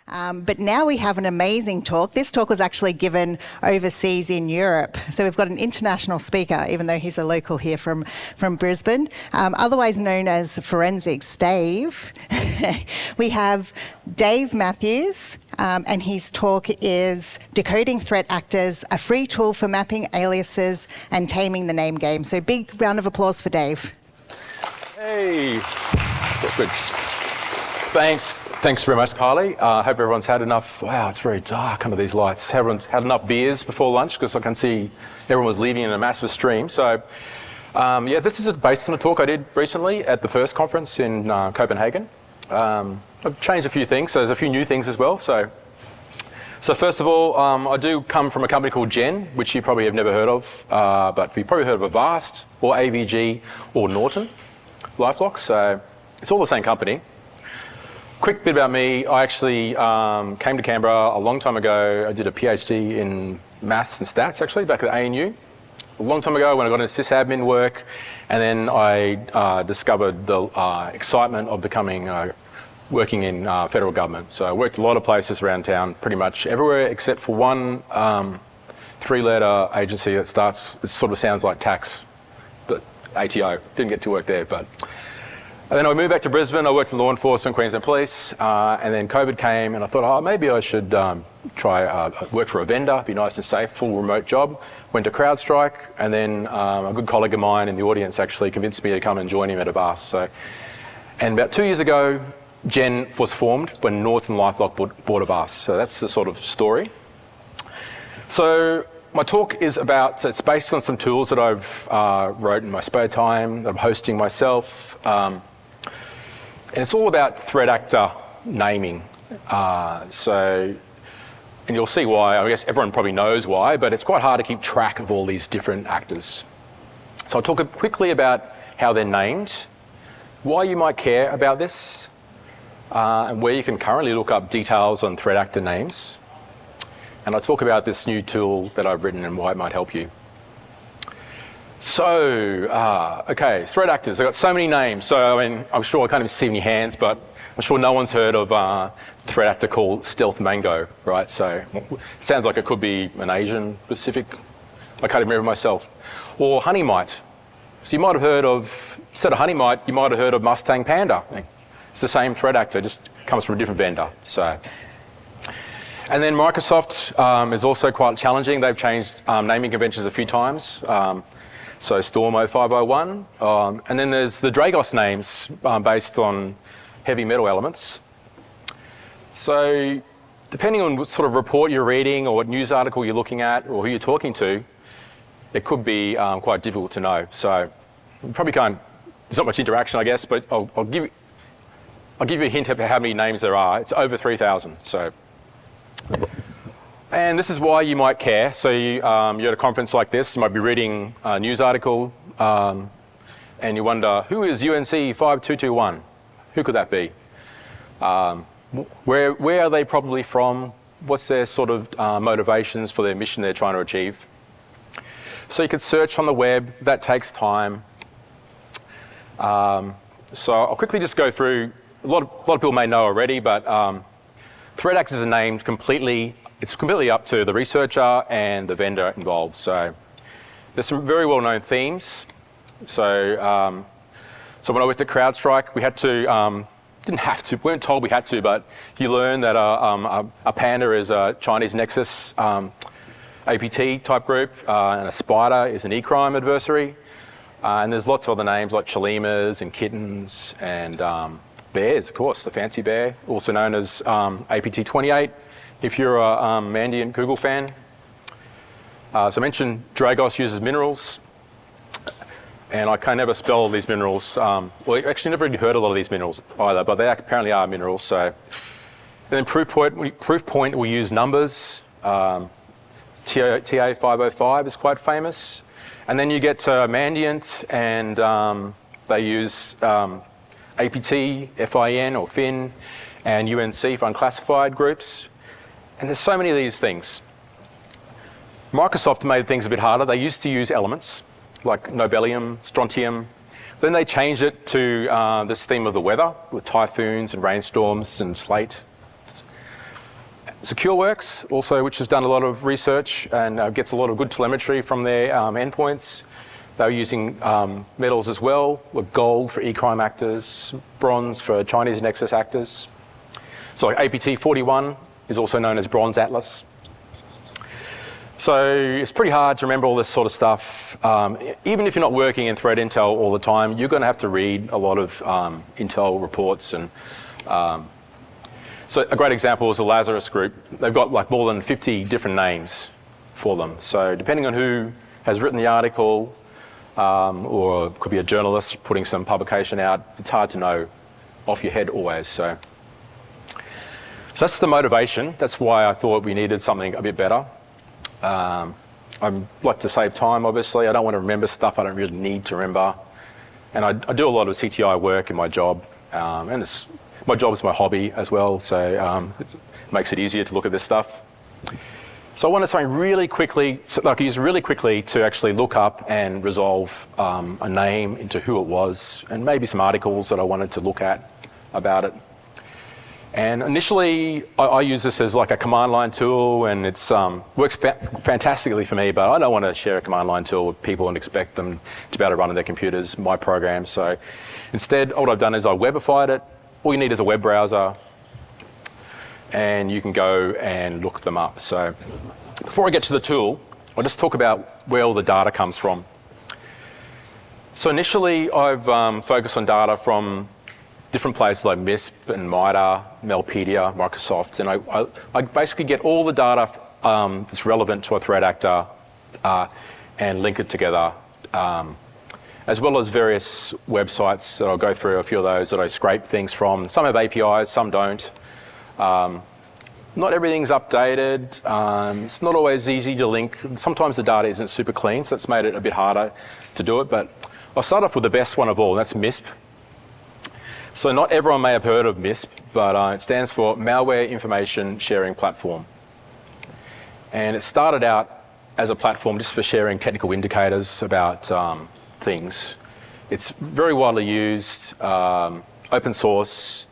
But now we have an amazing talk. This talk was actually given overseas in Europe. So we've got an international speaker, even though he's a local here from Brisbane, otherwise known as Forensics Dave. We have Dave Matthews, and his talk is Decoding Threat Actors, a free tool for mapping aliases and taming the name game. So big round of applause for Dave. Hey, good. Thanks very much, Kylie. I hope everyone's had enough. Wow, it's very dark under these lights. Everyone's had enough beers before lunch, because I can see everyone was leaving in a massive stream. So, yeah, this is based on a talk I did recently at the first conference in Copenhagen. I've changed a few things, so there's a few new things as well. So first of all, I do come from a company called Gen, which you probably have never heard of, but you've probably heard of Avast or AVG or Norton LifeLock. So it's all the same company. Quick bit about me, I actually came to Canberra a long time ago. I did a PhD in maths and stats, actually, back at ANU. A long time ago when I got into sysadmin work, and then I discovered the excitement of working in federal government. So I worked a lot of places around town, pretty much everywhere except for one three-letter agency that starts, it sort of sounds like tax, but ATO. Didn't get to work there, but... And then I moved back to Brisbane. I worked in law enforcement, Queensland Police, and then COVID came, and I thought, oh, maybe I should try work for a vendor, be nice and safe, full remote job. Went to CrowdStrike, and then a good colleague of mine in the audience actually convinced me to come and join him at Avast. And about 2 years ago, Gen was formed when Norton LifeLock bought Avast. So that's the sort of story. So my talk is about, it's based on some tools that I've wrote in my spare time, that I'm hosting myself. And it's all about threat actor naming. And you'll see why. I guess everyone probably knows why, but it's quite hard to keep track of all these different actors. So I'll talk quickly about how they're named, why you might care about this, and where you can currently look up details on threat actor names. And I'll talk about this new tool that I've written and why it might help you. So, okay, threat actors. They've got so many names. So, I mean, I'm sure I can't even see any hands, but I'm sure no one's heard of a threat actor called Stealth Mango, right? So, it sounds like it could be an Asian Pacific. I can't even remember myself. Or Honey Mite. So you might have heard of, instead of Honey Mite, you might have heard of Mustang Panda. It's the same threat actor, just comes from a different vendor. So. And then Microsoft is also quite challenging. They've changed naming conventions a few times. So Storm 0501. And then there's the Dragos names based on heavy metal elements. So depending on what sort of report you're reading or what news article you're looking at or who you're talking to, it could be quite difficult to know. So you probably can't, there's not much interaction, I guess, but I'll give you a hint about how many names there are. It's over 3,000. So. And this is why you might care. So you're at a conference like this, you might be reading a news article, and you wonder, who is UNC 5221? Who could that be? Where are they probably from? What's their sort of motivations for their mission they're trying to achieve? So you could search on the web. That takes time. So I'll quickly just go through. A lot of people may know already, but threat actors are named completely. It's completely up to the researcher and the vendor involved. So there's some very well-known themes. So when I worked at CrowdStrike, we had to, didn't have to, we weren't told we had to, but you learn that a Panda is a Chinese Nexus APT type group, and a Spider is an e-crime adversary. And there's lots of other names like Chalimas and Kittens and Bears, of course, the fancy bear, also known as APT28. If you're a Mandiant Google fan. So I mentioned Dragos uses minerals, and I can never spell all these minerals. Well, actually never really heard a lot of these minerals either, but they apparently are minerals. So, and then Proofpoint will use numbers. TA505 is quite famous. And then you get to Mandiant, and they use APT, FIN or FIN, and UNC for unclassified groups. And there's so many of these things. Microsoft made things a bit harder. They used to use elements like Nobelium, Strontium. Then they changed it to this theme of the weather with typhoons and rainstorms and slate. SecureWorks, also, which has done a lot of research and gets a lot of good telemetry from their endpoints. They're using metals as well, with gold for e-crime actors, bronze for Chinese nexus actors. So like APT41 is also known as Bronze Atlas. So it's pretty hard to remember all this sort of stuff. Even if you're not working in threat intel all the time, you're going to have to read a lot of intel reports. And so a great example is the Lazarus Group. They've got like more than 50 different names for them. So depending on who has written the article, or it could be a journalist putting some publication out, it's hard to know off your head always. So that's the motivation. That's why I thought we needed something a bit better. I like to save time, obviously. I don't want to remember stuff I don't really need to remember. And I do a lot of CTI work in my job. And my job is my hobby as well, so it makes it easier to look at this stuff. So I wanted something really quickly, use really quickly to actually look up and resolve a name into who it was, and maybe some articles that I wanted to look at about it. And initially, I use this as like a command line tool, and it works fantastically for me, but I don't want to share a command line tool with people and expect them to be able to run on their computers, my program. So instead, what I've done is I webified it. All you need is a web browser, and you can go and look them up. So before I get to the tool, I'll just talk about where all the data comes from. So initially, I've focused on data from different places like MISP and MITRE, Mailpedia, Microsoft, and I basically get all the data that's relevant to a threat actor and link it together, as well as various websites that I'll go through, a few of those that I scrape things from. Some have APIs, some don't. Not everything's updated. It's not always easy to link. Sometimes the data isn't super clean, so it's made it a bit harder to do it, but I'll start off with the best one of all, and that's MISP. So not everyone may have heard of MISP, but it stands for Malware Information Sharing Platform. And it started out as a platform just for sharing technical indicators about things. It's very widely used, open source,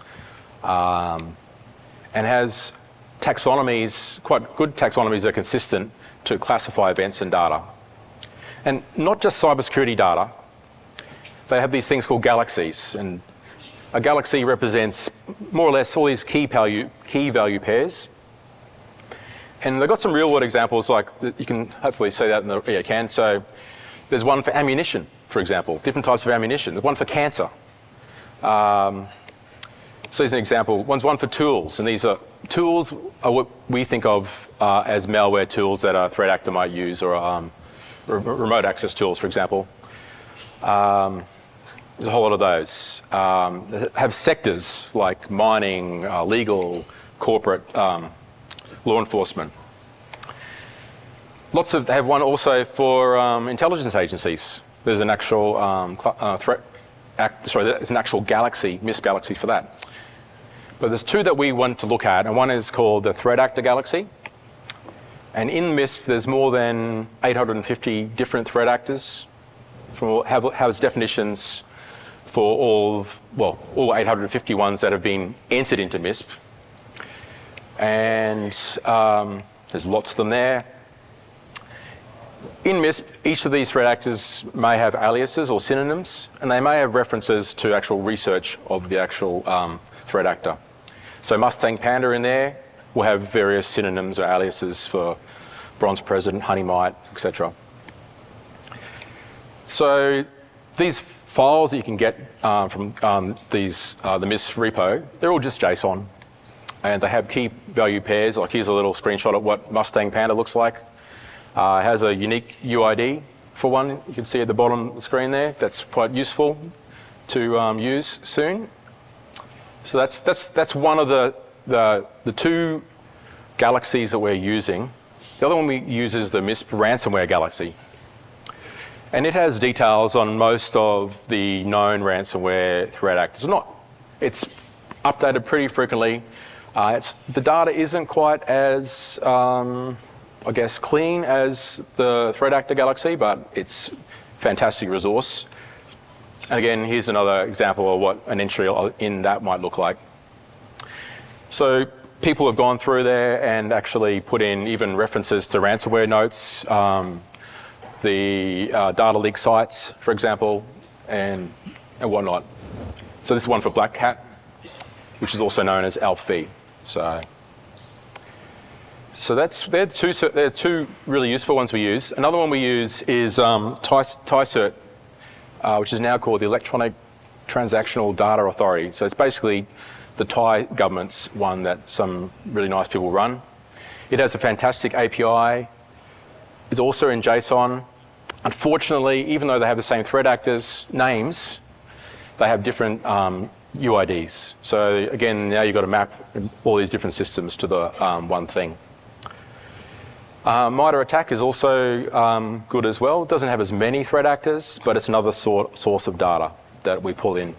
and has taxonomies, quite good taxonomies that are consistent to classify events and data. And not just cybersecurity data. They have these things called galaxies, and a galaxy represents more or less all these key value pairs. And they've got some real world examples, like you can hopefully see that in the, yeah, you can. So there's one for ammunition, for example, different types of ammunition. There's one for cancer. So here's an example. One's one for tools, and these are tools are what we think of as malware tools that a threat actor might use, or remote access tools, for example. There's a whole lot of those. They have sectors like mining, legal, corporate, law enforcement. They have one also for intelligence agencies. There's an actual there's an actual galaxy, MISP galaxy for that. But there's two that we want to look at, and one is called the Threat Actor Galaxy. And in MISP, there's more than 850 different threat actors. Has definitions for all 850 ones that have been entered into MISP. And there's lots of them there. In MISP, each of these threat actors may have aliases or synonyms, and they may have references to actual research of the actual threat actor. So Mustang Panda in there will have various synonyms or aliases for Bronze President, Honey Mite, etc. So these files that you can get from the MISP repo, they're all just JSON, and they have key value pairs. Like here's a little screenshot of what Mustang Panda looks like. It has a unique UID for one. You can see at the bottom of the screen there. That's quite useful to use soon. So that's one of the two galaxies that we're using. The other one we use is the MISP ransomware galaxy. And it has details on most of the known ransomware threat actors. It's updated pretty frequently. The data isn't quite as, I guess, clean as the Threat Actor Galaxy, but it's a fantastic resource. And again, here's another example of what an entry in that might look like. So people have gone through there and actually put in even references to ransomware notes, the data leak sites, for example, and whatnot. So this is one for Black Hat, which is also known as ALPHV. So they're two really useful ones we use. Another one we use is TICERT, which is now called the Electronic Transactional Data Authority. So it's basically the Thai government's one that some really nice people run. It has a fantastic API. It's also in JSON. Unfortunately, even though they have the same threat actors names, they have different UIDs. So again, now you've got to map all these different systems to the one thing. MITRE ATT&CK is also good as well. It doesn't have as many threat actors, but it's another source of data that we pull in.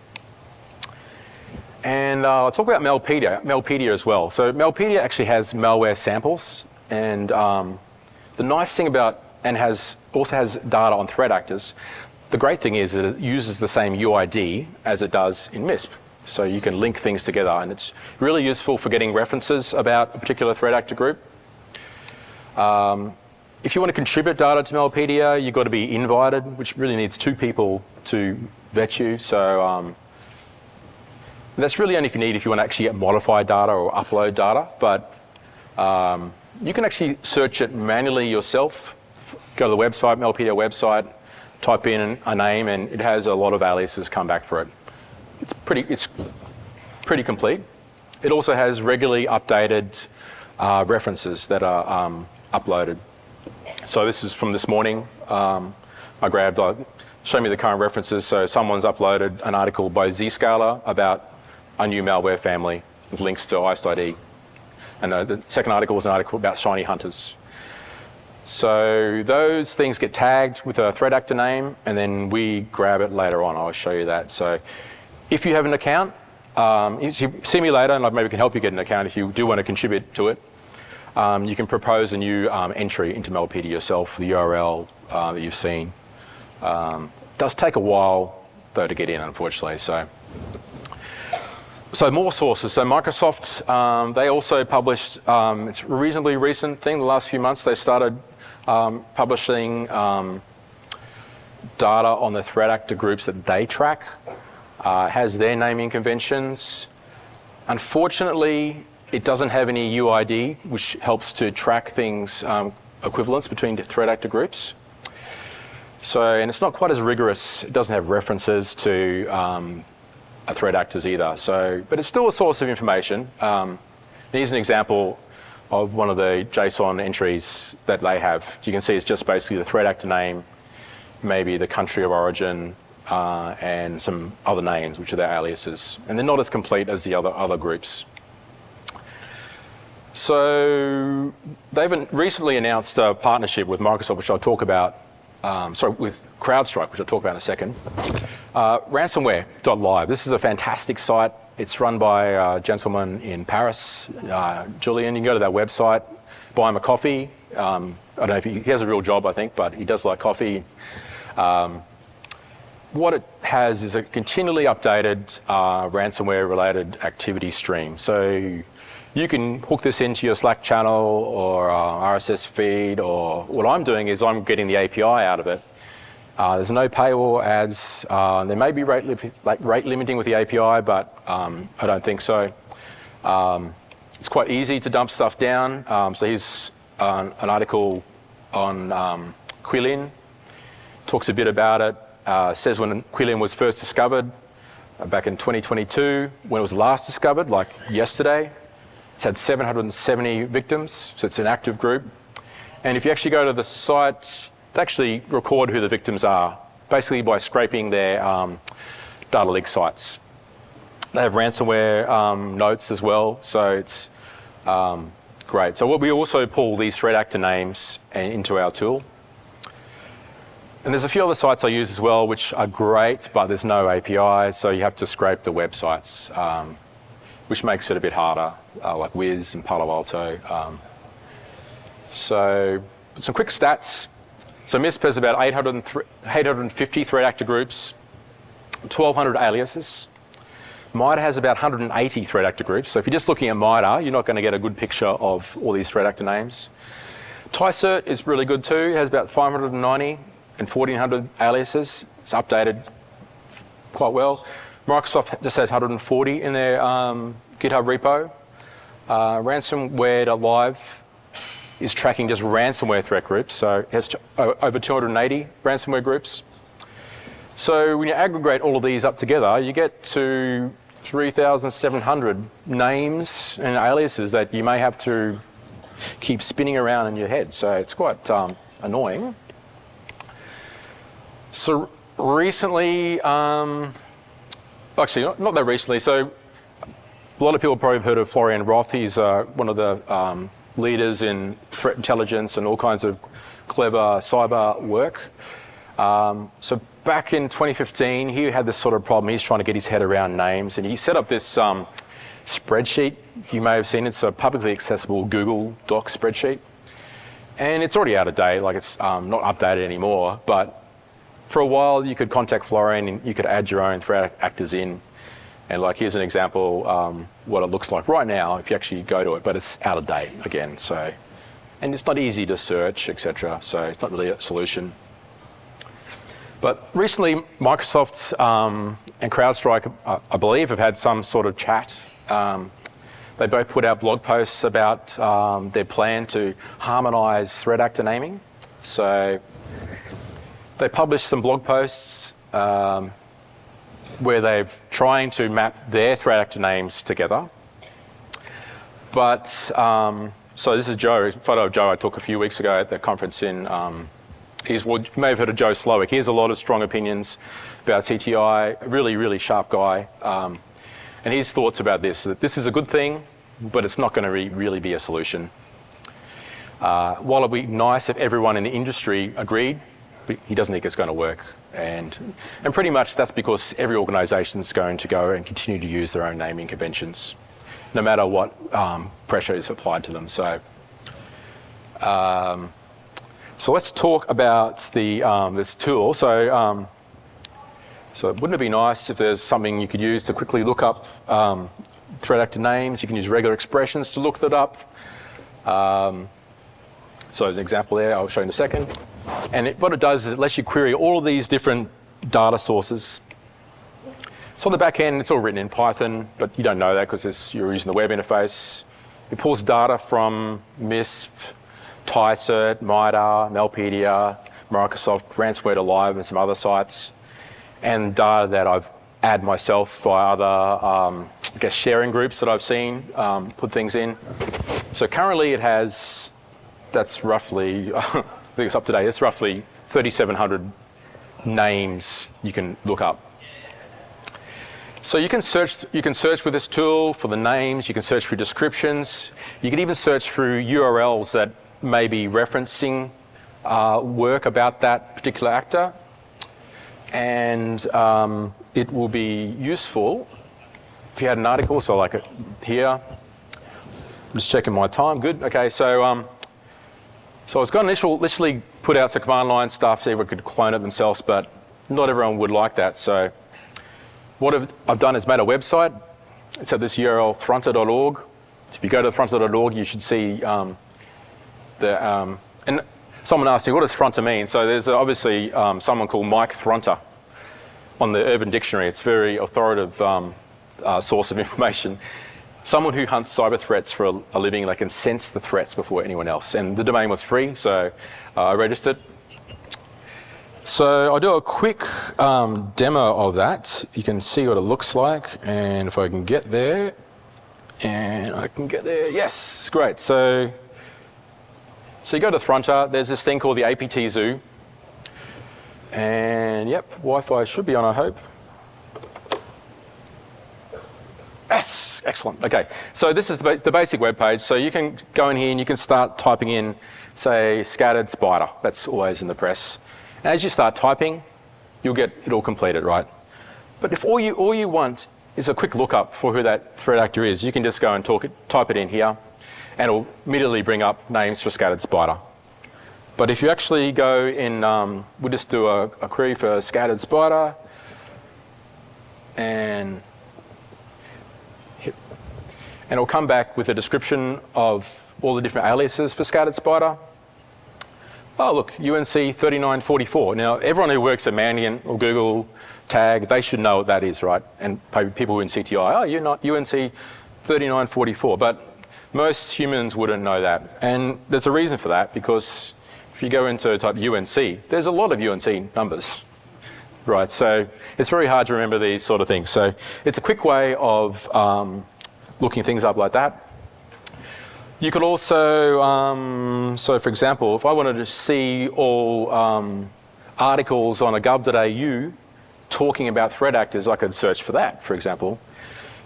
And I'll talk about Mailpedia as well. So Mailpedia actually has malware samples, and the nice thing about, and also has data on threat actors. The great thing is that it uses the same UID as it does in MISP. So you can link things together, and it's really useful for getting references about a particular threat actor group. If you want to contribute data to Mailpedia, you've got to be invited, which really needs 2 people to vet you. So that's really only if you want to actually modify data or upload data, but you can actually search it manually yourself. Go to the website, Mailpedia website, type in a name, and it has a lot of aliases come back for it. It's pretty complete. It also has regularly updated references that are uploaded. So this is from this morning. I grabbed, show me the current references. So someone's uploaded an article by Zscaler about a new malware family with links to ISID. And the second article was an article about shiny hunters. So those things get tagged with a threat actor name, and then we grab it later on. I'll show you that. So if you have an account, if you see me later, and I maybe can help you get an account if you do want to contribute to it. You can propose a new entry into Mailpedia yourself, the URL that you've seen. It does take a while, though, to get in, unfortunately. So more sources. So Microsoft, they also published, it's a reasonably recent thing, the last few months, they started publishing data on the threat actor groups that they track. Has their naming conventions. Unfortunately, it doesn't have any UID, which helps to track things, equivalence between threat actor groups. So, and it's not quite as rigorous. It doesn't have references to threat actors either. So, but it's still a source of information. Here's an example of one of the JSON entries that they have. You can see it's just basically the threat actor name, maybe the country of origin, and some other names, which are their aliases. And they're not as complete as the other groups. So they've recently announced a partnership with Microsoft, which I'll talk about, with CrowdStrike, which I'll talk about in a second. Ransomware.live. This is a fantastic site. It's run by a gentleman in Paris, Julian. You can go to that website, buy him a coffee. I don't know if he has a real job, I think, but he does like coffee. What it has is a continually updated ransomware-related activity stream. So you can hook this into your Slack channel or RSS feed, or what I'm doing is I'm getting the API out of it. There's no paywall ads. There may be rate limiting with the API, but I don't think so. It's quite easy to dump stuff down. So here's an article on Quilin. Talks a bit about it. Says when Quilin was first discovered back in 2022, when it was last discovered, like yesterday, it's had 770 victims, so it's an active group. And if you actually go to the site, they actually record who the victims are, basically by scraping their data leak sites. They have ransomware notes as well, so it's great. So we also pull these threat actor names into our tool. And there's a few other sites I use as well, which are great, but there's no API, so you have to scrape the websites, which makes it a bit harder, like Wiz and Palo Alto. So some quick stats. So MISP has about 850 threat actor groups, 1,200 aliases. MITRE has about 180 threat actor groups. So if you're just looking at MITRE, you're not going to get a good picture of all these threat actor names. TICERT is really good too. It has about 590 and 1,400 aliases. It's updated quite well. Microsoft just has 140 in their GitHub repo. Ransomware.live is tracking just ransomware threat groups, so it has over 280 ransomware groups. So when you aggregate all of these up together, you get to 3,700 names and aliases that you may have to keep spinning around in your head. So it's quite annoying. So recently, actually not that recently, so a lot of people probably have heard of Florian Roth. He's one of the leaders in threat intelligence and all kinds of clever cyber work. So back in 2015, he had this sort of problem. He's trying to get his head around names, and he set up this spreadsheet. You may have seen it's a publicly accessible Google Doc spreadsheet. And it's already out of date, like it's not updated anymore, but for a while you could contact Florian and you could add your own threat actors in. And like here's an example what it looks like right now if you actually go to it, but it's out of date again. So, and it's not easy to search, etc. So it's not really a solution. But recently, Microsoft and CrowdStrike, I believe, have had some sort of chat. They both put out blog posts about their plan to harmonise threat actor naming. So they published some blog posts where they're trying to map their threat actor names together. But, so this is Joe, a photo of Joe I took a few weeks ago at the conference in, you may have heard of Joe Slowick. He has a lot of strong opinions about CTI, a really, really sharp guy. And his thoughts about this, that this is a good thing, but it's not going to really be a solution. While it would be nice if everyone in the industry agreed, he doesn't think it's going to work. And pretty much that's because every organisation is going to go and continue to use their own naming conventions, no matter what pressure is applied to them. So let's talk about the this tool. So wouldn't it be nice if there's something you could use to quickly look up threat actor names? You can use regular expressions to look that up. So as an example there, I'll show you in a second. And what it does is it lets you query all of these different data sources. So on the back end, it's all written in Python, but you don't know that because you're using the web interface. It pulls data from MISP, TICERT, MITRE, Melpedia, Microsoft, Ransomware.live, and some other sites, and data that I've added myself via other sharing groups that I've seen put things in. So currently it has, that's roughly, I think it's up to date, it's roughly 3,700 names you can look up. So you can search with this tool for the names, you can search for descriptions, you can even search through URLs that may be referencing work about that particular actor. And it will be useful if you had an article, so like here, I'm just checking my time, good, okay, so I was going to initially put out some command line stuff, see if I could clone it themselves, but not everyone would like that. So what I've done is made a website. It's at this URL, thrunter.org. So if you go to thrunter.org, you should see and someone asked me, what does Thrunter mean? So there's obviously someone called Mike Thrunter on the Urban Dictionary. It's a very authoritative source of information. Someone who hunts cyber threats for a living, they can sense the threats before anyone else. And the domain was free, so I registered. So I'll do a quick demo of that. You can see what it looks like, and if I can get there, yes, great. So you go to Thrunter, there's this thing called the APT Zoo. And yep, Wi-Fi should be on, I hope. Yes, excellent. Okay, so this is the basic web page. So you can go in here and you can start typing in, say, scattered spider. That's always in the press. And as you start typing, you'll get it all completed, right? But if all you want is a quick lookup for who that threat actor is, you can just go and type it in here, and it'll immediately bring up names for scattered spider. But if you actually go in, we'll just do a query for scattered spider, and hit, and it'll come back with a description of all the different aliases for Scattered Spider. Oh, look, UNC 3944. Now, everyone who works at Mandiant or Google Tag, they should know what that is, right? And people who are in CTI, oh, you're not UNC 3944. But most humans wouldn't know that. And there's a reason for that, because if you go into type UNC, there's a lot of UNC numbers, right? So it's very hard to remember these sort of things. So it's a quick way of looking things up like that. You could also, so for example, if I wanted to see all articles on a gov.au talking about threat actors, I could search for that, for example.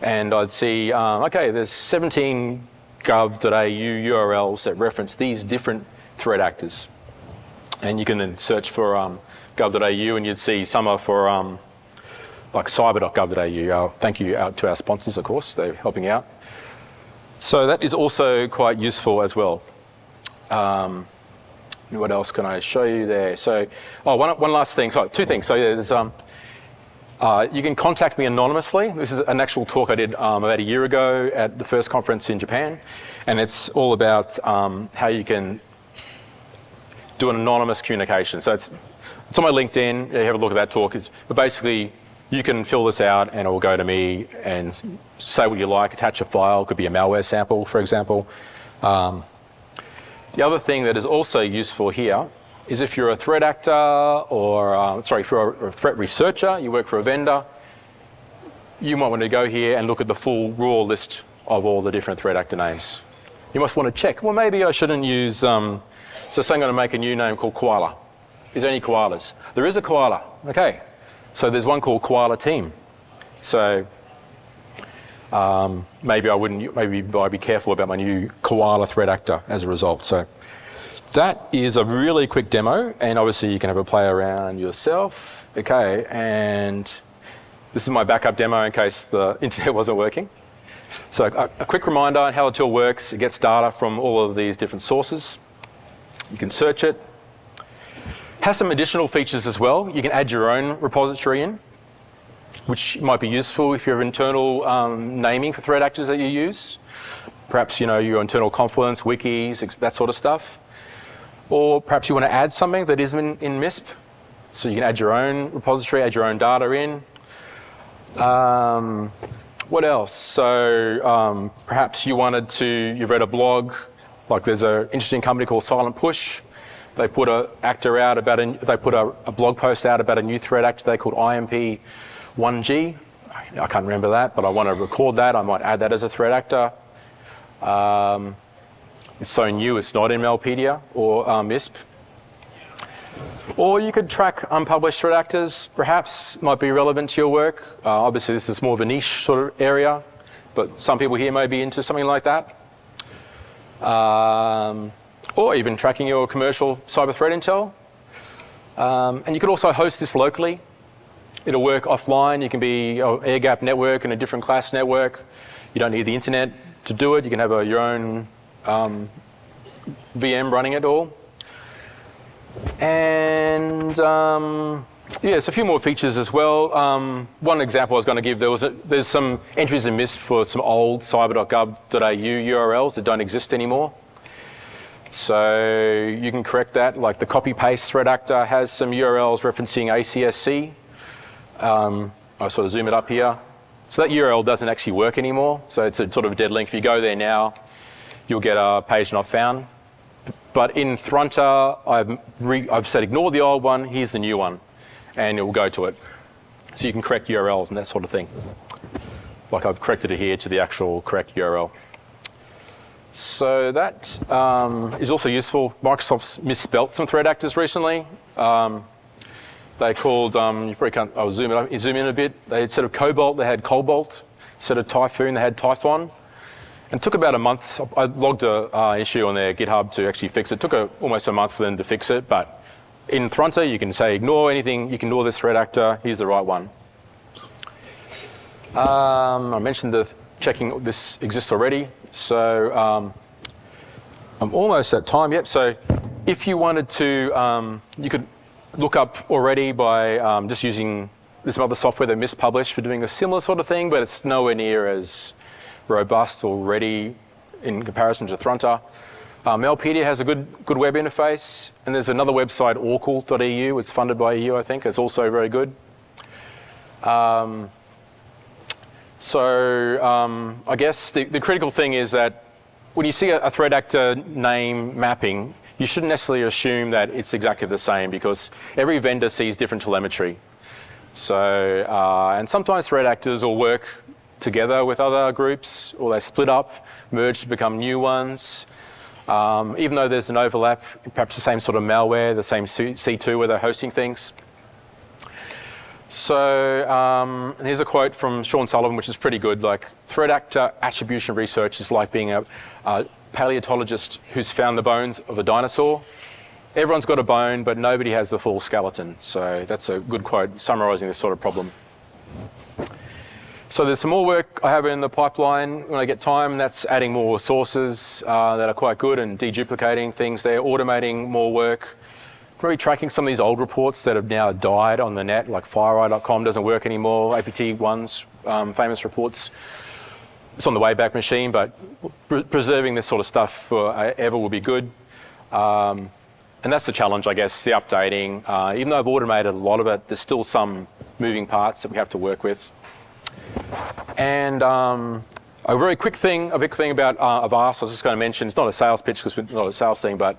And I'd see, okay, there's 17 gov.au URLs that reference these different threat actors. And you can then search for gov.au, and you'd see some are for like cyber.gov.au. Thank you to our sponsors, of course, they're helping out. So that is also quite useful as well. What else can I show you there? So, one last thing. Sorry, two things. So yeah, there's you can contact me anonymously. This is an actual talk I did about a year ago at the first conference in Japan, and it's all about how you can do an anonymous communication. So it's on my LinkedIn. You have a look at that talk. But basically, you can fill this out, and it will go to me and say what you like. Attach a file. It could be a malware sample, for example. The other thing that is also useful here is if you're a threat actor or, if you're a threat researcher, you work for a vendor, you might want to go here and look at the full raw list of all the different threat actor names. You must want to check, well, maybe I shouldn't use, so say I'm going to make a new name called Koala. Is there any koalas? There is a koala, okay. So there's one called Koala Team. So maybe I'd be careful about my new koala threat actor as a result. So that is a really quick demo, and obviously you can have a play around yourself. Okay, and this is my backup demo in case the internet wasn't working. So a quick reminder on how the tool works. It gets data from all of these different sources. You can search it. Has some additional features as well. You can add your own repository in, which might be useful if you have internal naming for threat actors that you use. Perhaps, your internal Confluence, wikis, that sort of stuff. Or perhaps you want to add something that isn't in MISP. So you can add your own repository, add your own data in. What else? So perhaps you've read a blog, like there's an interesting company called Silent Push. They put a blog post out about a new threat actor they called IMP1G. I can't remember that, but I want to record that. I might add that as a threat actor. It's so new, it's not in Malpedia or MISP. Or you could track unpublished threat actors, perhaps, might be relevant to your work. Obviously, this is more of a niche sort of area, but some people here may be into something like that. Or even tracking your commercial cyber threat intel. And you could also host this locally. It'll work offline. You can be air-gapped network in a different class network. You don't need the internet to do it. You can have your own VM running it all. And there's a few more features as well. One example I was going to give, there's some entries in MISP for some old cyber.gov.au URLs that don't exist anymore. So you can correct that, like the copy-paste threat actor has some URLs referencing ACSC. I'll sort of zoom it up here. So that URL doesn't actually work anymore. So it's a sort of a dead link. If you go there now, you'll get a page not found. But in Thrunter, I've said ignore the old one, here's the new one, and it will go to it. So you can correct URLs and that sort of thing. Like I've corrected it here to the actual correct URL. So that is also useful. Microsoft's misspelt some threat actors recently. They called, you probably can't, I'll zoom in a bit. Instead of Cobalt, they had Cobalt. Instead of Typhoon, they had Typhon. And it took about a month. I logged an issue on their GitHub to actually fix it. It took almost a month for them to fix it. But in Thrunter, you can say ignore anything. You can ignore this threat actor. Here's the right one. I mentioned the checking this exists already. So I'm almost at time. Yep. So if you wanted to, you could look up already by just using this other software that MISP published for doing a similar sort of thing, but it's nowhere near as robust already in comparison to Thrunter. Mailpedia has a good web interface, and there's another website, oracle.eu. It's funded by EU, I think. It's also very good. I guess the critical thing is that when you see a threat actor name mapping, you shouldn't necessarily assume that it's exactly the same, because every vendor sees different telemetry. So, and sometimes threat actors will work together with other groups, or they split up, merge to become new ones. Even though there's an overlap, perhaps the same sort of malware, the same C2 where they're hosting things. So and here's a quote from Sean Sullivan, which is pretty good. Like, threat actor attribution research is like being a paleontologist who's found the bones of a dinosaur. Everyone's got a bone, but nobody has the full skeleton. So that's a good quote summarising this sort of problem. So there's some more work I have in the pipeline when I get time. That's adding more sources that are quite good and deduplicating things there, automating more work, really tracking some of these old reports that have now died on the net, like FireEye.com doesn't work anymore, APT1's famous reports. It's on the Wayback Machine, but preserving this sort of stuff forever will be good. And that's the challenge, I guess, the updating. Even though I've automated a lot of it, there's still some moving parts that we have to work with. And a very quick thing, a big thing about Avast, I was just going to mention, it's not a sales pitch because it's not a sales thing, but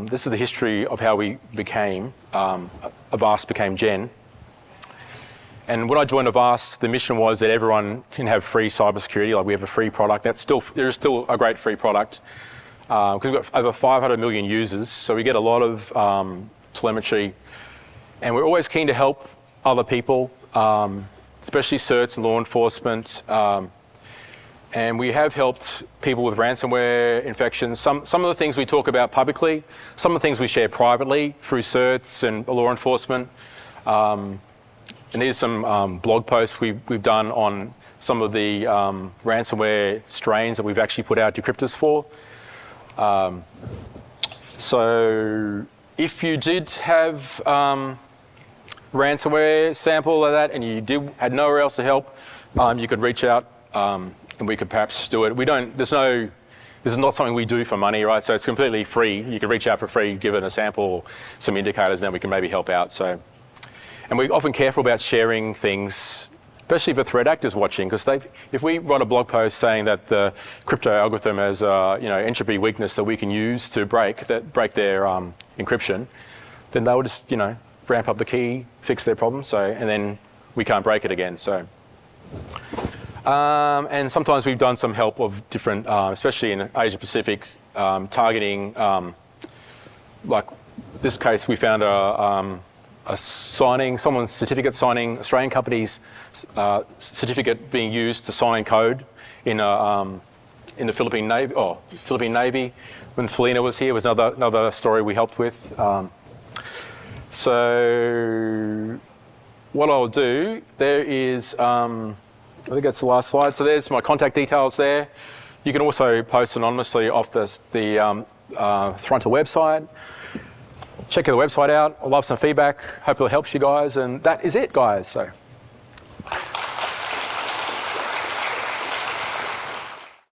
this is the history of how we became, Avast became Gen. And when I joined Avast, the mission was that everyone can have free cybersecurity, like we have a free product. There is still a great free product because we've got over 500 million users, so we get a lot of telemetry, and we're always keen to help other people, especially certs and law enforcement. And we have helped people with ransomware infections. Some of the things we talk about publicly, some of the things we share privately through certs and law enforcement. And here's some blog posts we've done on some of the ransomware strains that we've actually put out decryptors for. So if you did have ransomware sample like that and you had nowhere else to help, you could reach out and we could perhaps do it. This is not something we do for money, right? So it's completely free. You can reach out for free, give it a sample, some indicators, and then we can maybe help out. So, and we're often careful about sharing things, especially if a threat actor's watching, because if we write a blog post saying that the crypto algorithm has entropy weakness that we can use to break their encryption, then they will just ramp up the key, fix their problem. So, and then we can't break it again. So. And sometimes we've done some help of different, especially in Asia Pacific, targeting, like this case, we found someone's certificate signing, Australian company's certificate being used to sign code in the Philippine Navy. When Felina was here, was another story we helped with. So what I'll do, there is, I think that's the last slide. So there's my contact details there. You can also post anonymously off the Thrunter website. Check the website out. I'd love some feedback. Hope it helps you guys. And that is it, guys. So.